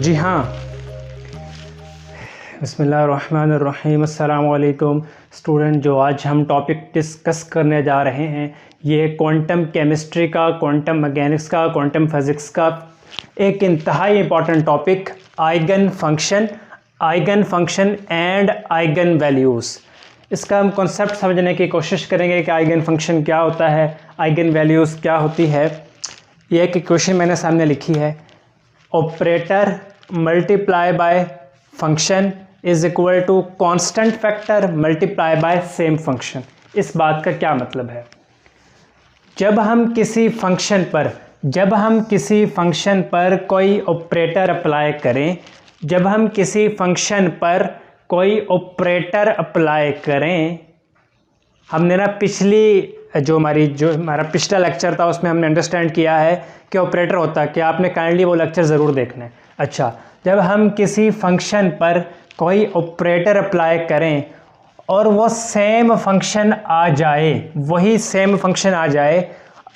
जी हाँ, बिस्मिल्लाहिर्रहमानिर्रहीम, अस्सलाम वालेकुम स्टूडेंट। जो आज हम टॉपिक डिस्कस करने जा रहे हैं ये क्वांटम केमिस्ट्री का, क्वांटम मैकेनिक्स का, क्वांटम फिज़िक्स का एक इंतहाई important topic eigen function and eigen values. इसका हम कॉन्सेप्ट समझने की कोशिश करेंगे कि आइगन फंक्शन क्या होता है, आइगन वैल्यूज़ क्या होती है। ये एक इक्वेशन मैंने सामने लिखी है, operator multiply by function is equal to constant factor multiply by same function. इस बात का क्या मतलब है? जब हम किसी फंक्शन पर कोई ऑपरेटर अप्लाई करें, हमने ना जो हमारा पिछला लेक्चर था उसमें हमने अंडरस्टैंड किया है कि ऑपरेटर होता है क्या। आपने काइंडली वो लेक्चर ज़रूर देखना है। अच्छा, जब हम किसी फंक्शन पर कोई ऑपरेटर अप्लाई करें और वो सेम फंक्शन आ जाए,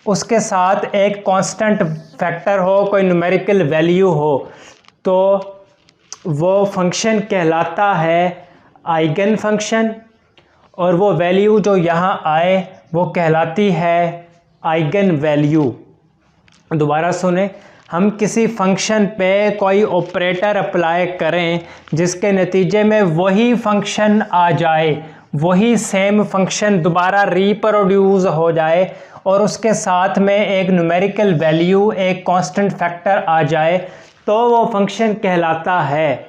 उसके साथ एक कांस्टेंट फैक्टर हो, कोई न्यूमेरिकल वैल्यू हो, तो वो फंक्शन कहलाता है आइगन फंक्शन, और वो वैल्यू जो यहाँ आए वो कहलाती है आइगन वैल्यू। दोबारा सुने, हम किसी फंक्शन पे कोई ऑपरेटर अप्लाई करें जिसके नतीजे में वही फंक्शन आ जाए, वही सेम फंक्शन दोबारा रिप्रोड्यूस हो जाए और उसके साथ में एक न्यूमेरिकल वैल्यू, एक कांस्टेंट फैक्टर आ जाए, तो वो फंक्शन कहलाता है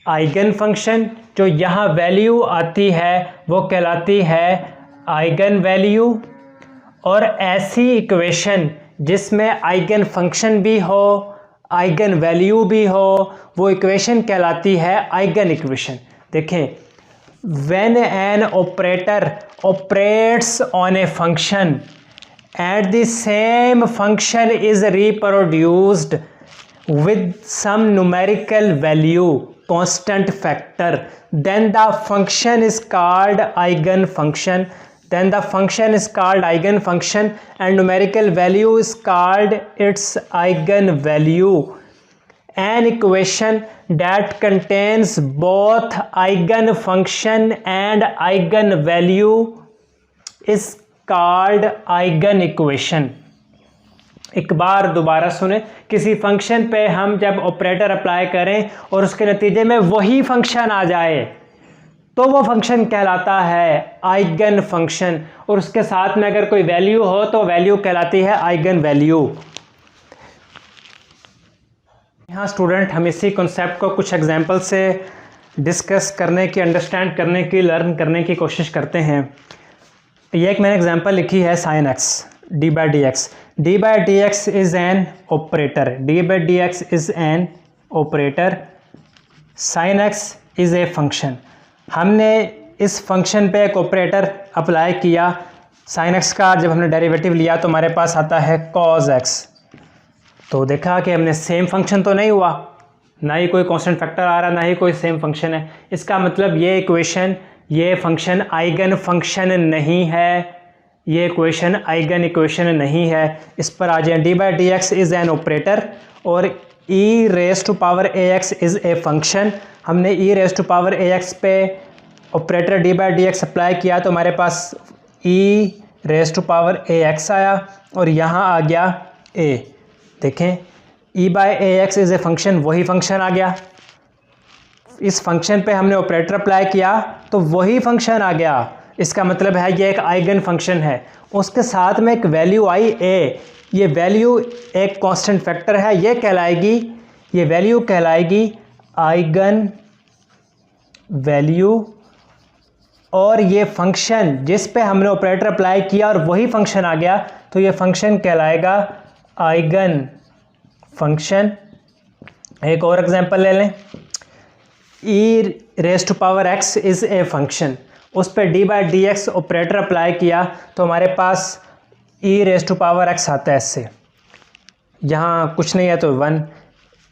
आइगन फंक्शन। जो यहाँ वैल्यू आती है वो कहलाती है आइगन वैल्यू। और ऐसी इक्वेशन जिसमें आइगन फंक्शन भी हो, आइगन वैल्यू भी हो, वो इक्वेशन कहलाती है आइगन इक्वेशन। देखें, when an operator operates on a function and the same function is reproduced with some numerical value, constant factor, then the function is called eigen function. And numerical value is called its eigenvalue. An equation that contains both eigen function and eigenvalue is called eigen equation. एक बार दोबारा सुने, किसी function पे हम जब operator apply करें और उसके नतीजे में वही फंक्शन आ जाए तो वो फंक्शन कहलाता है आइगन फंक्शन, और उसके साथ में अगर कोई वैल्यू हो तो वैल्यू कहलाती है आइगन वैल्यू। यहाँ स्टूडेंट हम इसी कॉन्सेप्ट को कुछ एग्जांपल से डिस्कस करने की, अंडरस्टैंड करने की, लर्न करने की कोशिश करते हैं। ये एक मैंने एग्जांपल लिखी है, sine x D by D x. D by D x is an operator, sine x is a function. हमने इस फंक्शन पे एक ऑपरेटर अप्लाई किया, साइन एक्स का जब हमने डेरिवेटिव लिया तो हमारे पास आता है कॉज एक्स। तो देखा कि हमने सेम फंक्शन तो नहीं हुआ, ना ही कोई कांस्टेंट फैक्टर आ रहा, ना ही कोई सेम फंक्शन है। इसका मतलब ये फंक्शन आइगन फंक्शन नहीं है, ये इक्वेशन आइगन इक्वेशन नहीं है। इस पर आ जाए, D by D X is an operator और E raise to power A X is a function. हमने E raise to power A X पे operator D by D X apply किया तो हमारे पास E raise to power A X आया और यहाँ आ गया ए। देखें, E by A X is a function, वही फंक्शन आ गया। इस फंक्शन पे हमने ऑपरेटर अप्लाई किया तो वही फंक्शन आ गया। इसका मतलब है ये एक आइगन फंक्शन है। उसके साथ में एक वैल्यू आई ए, ये वैल्यू एक कांस्टेंट फैक्टर है, ये वैल्यू कहलाएगी आइगन वैल्यू। और ये फंक्शन जिस पे हमने ऑपरेटर अप्लाई किया और वही फंक्शन आ गया तो ये फंक्शन कहलाएगा आइगन फंक्शन। एक और एग्जांपल ले लें, E raise to power X is a function. उस पर D by D X operator apply किया तो हमारे पास E raise to power X आता है इससे, यहाँ कुछ नहीं है तो 1।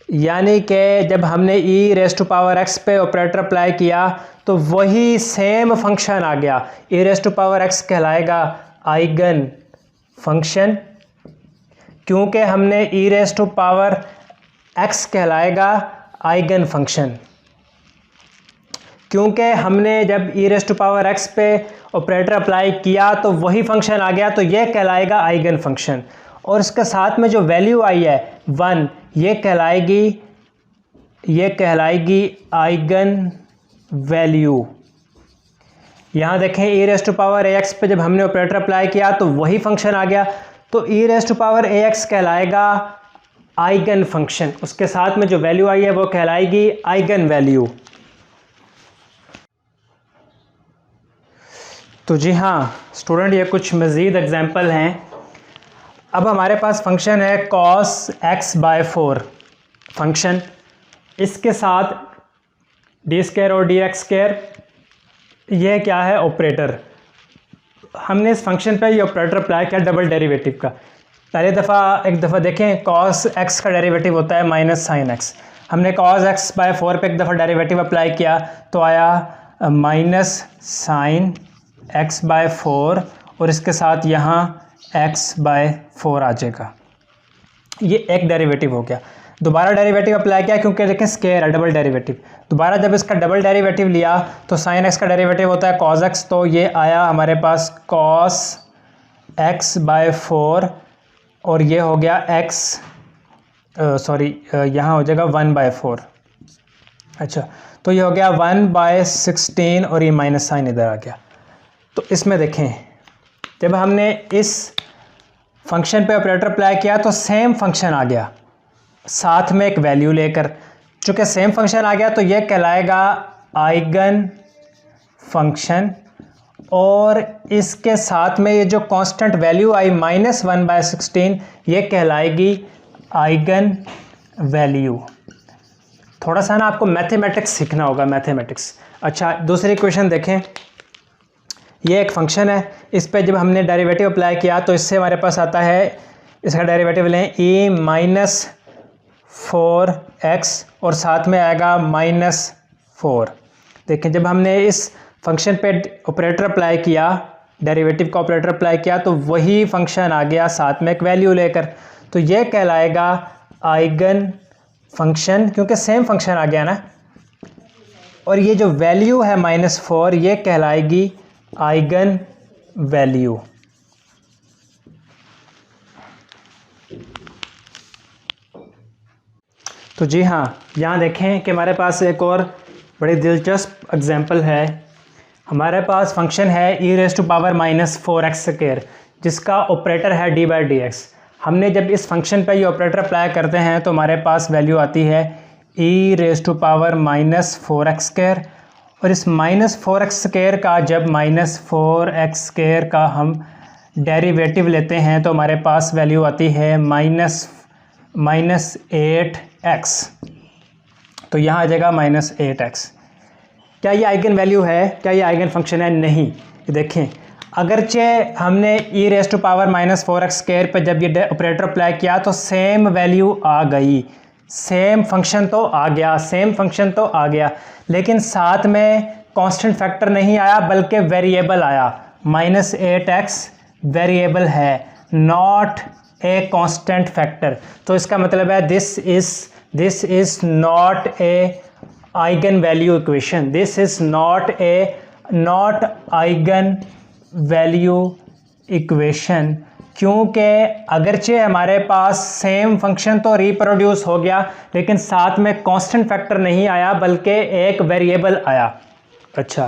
यानी कि जब हमने E raise to power x पे ऑपरेटर अप्लाई किया तो वही सेम फंक्शन आ गया। ई रेज टू पावर एक्स कहलाएगा आइगन फंक्शन, क्योंकि हमने E raise to power x कहलाएगा आइगन फंक्शन, क्योंकि हमने जब e⁻x पे ऑपरेटर अप्लाई किया तो वही फंक्शन आ गया, तो ये कहलाएगा आइगन फंक्शन। और इसके साथ में जो वैल्यू आई है 1, ये कहलाएगी आइगन वैल्यू। यहाँ देखें e⁻x पे जब हमने ऑपरेटर अप्लाई किया तो वही फंक्शन आ गया, तो e⁻x कहलाएगा आइगन फंक्शन। उसके साथ में जो वैल्यू आई है वो कहलाएगी आइगन वैल्यू। तो जी हाँ स्टूडेंट, ये कुछ मज़ीद एग्जांपल हैं। अब हमारे पास फंक्शन है cos x/4 फंक्शन, इसके साथ d² और dx², ये क्या है ऑपरेटर। हमने इस फंक्शन पे ये ऑपरेटर अप्लाई किया डबल डेरिवेटिव का। एक दफ़ा देखें, cos x का डेरिवेटिव होता है माइनस साइन x। हमने cos x/4 पे एक दफ़ा डेरिवेटिव अप्लाई किया तो आया माइनस साइन x/4 और इसके साथ यहाँ x/4 आ जाएगा। ये एक डेरिवेटिव हो गया। दोबारा डेरिवेटिव अप्लाई किया क्योंकि देखें स्केयर है, डबल डेरिवेटिव। दोबारा जब इसका डबल डेरिवेटिव लिया तो साइन x का डेरिवेटिव होता है cos x, तो ये आया हमारे पास cos x/4 और ये हो गया यहाँ हो जाएगा 1/4। अच्छा, तो ये हो गया 1/16 और ये माइनस साइन इधर आ गया। तो इसमें देखें, जब हमने इस फंक्शन पे ऑपरेटर अप्लाई किया तो सेम फंक्शन आ गया साथ में एक वैल्यू लेकर। चूँकि सेम फंक्शन आ गया तो ये कहलाएगा आइगन फंक्शन, और इसके साथ में ये जो कांस्टेंट वैल्यू आई -1/16 ये कहलाएगी आइगन वैल्यू। थोड़ा सा ना आपको मैथमेटिक्स सीखना होगा, मैथमेटिक्स। अच्छा, दूसरी क्वेश्चन देखें। ये एक फंक्शन है, इस पे जब हमने डेरिवेटिव अप्लाई किया तो इससे हमारे पास आता है, इसका डेरिवेटिव लें e-4x और साथ में आएगा -4। देखें, जब हमने इस फंक्शन पे ऑपरेटर अप्लाई किया, डेरिवेटिव का ऑपरेटर अप्लाई किया तो वही फंक्शन आ गया साथ में एक वैल्यू लेकर, तो ये कहलाएगा आइगन फंक्शन, क्योंकि सेम फंक्शन आ गया ना। और ये जो वैल्यू है -4 ये कहलाएगी आइगन वैल्यू। तो जी हाँ, यहाँ देखें कि हमारे पास एक और बड़ी दिलचस्प एग्जांपल है। हमारे पास फंक्शन है e⁻⁻4x², जिसका ऑपरेटर है d/dx। हमने जब इस फंक्शन पे ये ऑपरेटर अप्लाई करते हैं तो हमारे पास वैल्यू आती है e⁻⁻4x², और इस -4x² का जब -4x² का हम डेरिवेटिव लेते हैं तो हमारे पास वैल्यू आती है -8x। तो यहाँ आ जाएगा -8x। क्या ये आइगन वैल्यू है? क्या ये आइगन फंक्शन है? नहीं। देखें, अगरचे हमने e⁻⁻4x² पर जब ये ऑपरेटर अप्लाई किया तो सेम वैल्यू आ गई, सेम फंक्शन तो आ गया, लेकिन साथ में कांस्टेंट फैक्टर नहीं आया बल्कि वेरिएबल आया। -8x वेरिएबल है, नॉट ए कांस्टेंट फैक्टर। तो इसका मतलब है this is not a eigen value equation, this is not eigen value equation, क्योंकि अगरचे हमारे पास सेम फंक्शन तो रिप्रोड्यूस हो गया लेकिन साथ में कांस्टेंट फैक्टर नहीं आया बल्कि एक वेरिएबल आया। अच्छा,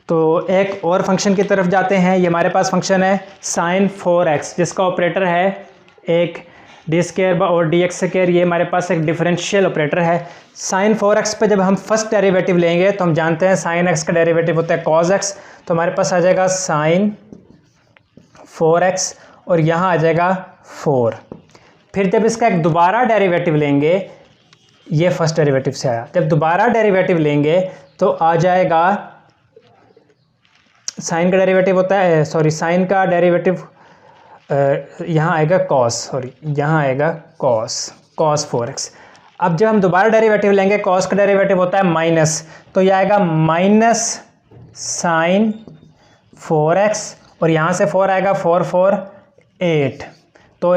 तो एक और फंक्शन की तरफ जाते हैं। ये हमारे पास फंक्शन है sin 4x, जिसका ऑपरेटर है एक d² और dx²। ये हमारे पास एक डिफरेंशियल ऑपरेटर है। sin 4x पे जब हम फर्स्ट डेरिवेटिव लेंगे तो हम जानते हैं sin x का डेरिवेटिव होता है cos x, तो हमारे पास आ जाएगा sin 4x और यहाँ आ जाएगा 4। फिर जब इसका एक दोबारा डेरिवेटिव लेंगे, ये फर्स्ट डेरिवेटिव से आया, जब दोबारा डेरिवेटिव लेंगे तो आ जाएगा साइन का डेरिवेटिव होता है, साइन का डेरिवेटिव यहाँ आएगा यहाँ आएगा cos 4x। अब जब हम दोबारा डेरिवेटिव लेंगे, cos का डेरिवेटिव होता है माइनस, तो यह आएगा sin 4x और यहाँ से 4 आएगा 4 4 8, तो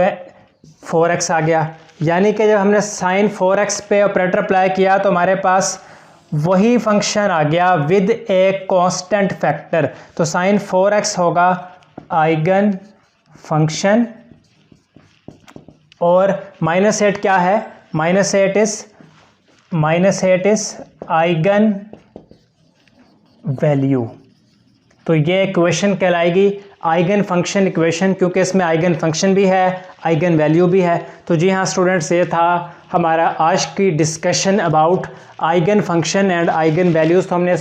4x आ गया। यानी कि जब हमने साइन 4x पे ऑपरेटर अप्लाई किया तो हमारे पास वही फंक्शन आ गया विद ए कांस्टेंट फैक्टर। तो साइन 4x होगा आइगन फंक्शन और -8 क्या है, -8 इज आइगन वैल्यू। तो ये इक्वेशन कहलाएगी आइगन फंक्शन इक्वेशन, क्योंकि इसमें आइगन फंक्शन भी है, आइगन वैल्यू भी है। तो जी हाँ स्टूडेंट्स, ये था हमारा आज की discussion about eigen function and eigen values. तो हमने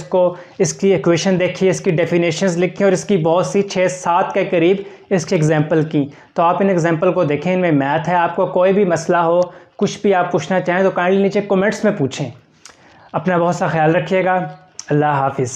इसकी इक्वेशन देखी, इसकी डेफिनेशंस लिखी और इसकी बहुत सी 6-7 के करीब इसकी एग्जांपल की। तो आप इन एग्जांपल को देखें, इनमें मैथ है। आपको कोई भी मसला हो, कुछ भी आप पूछना चाहें तो काइंडली नीचे कमेंट्स में पूछें। अपना बहुत सा ख्याल रखिएगा। अल्लाह हाफिज़।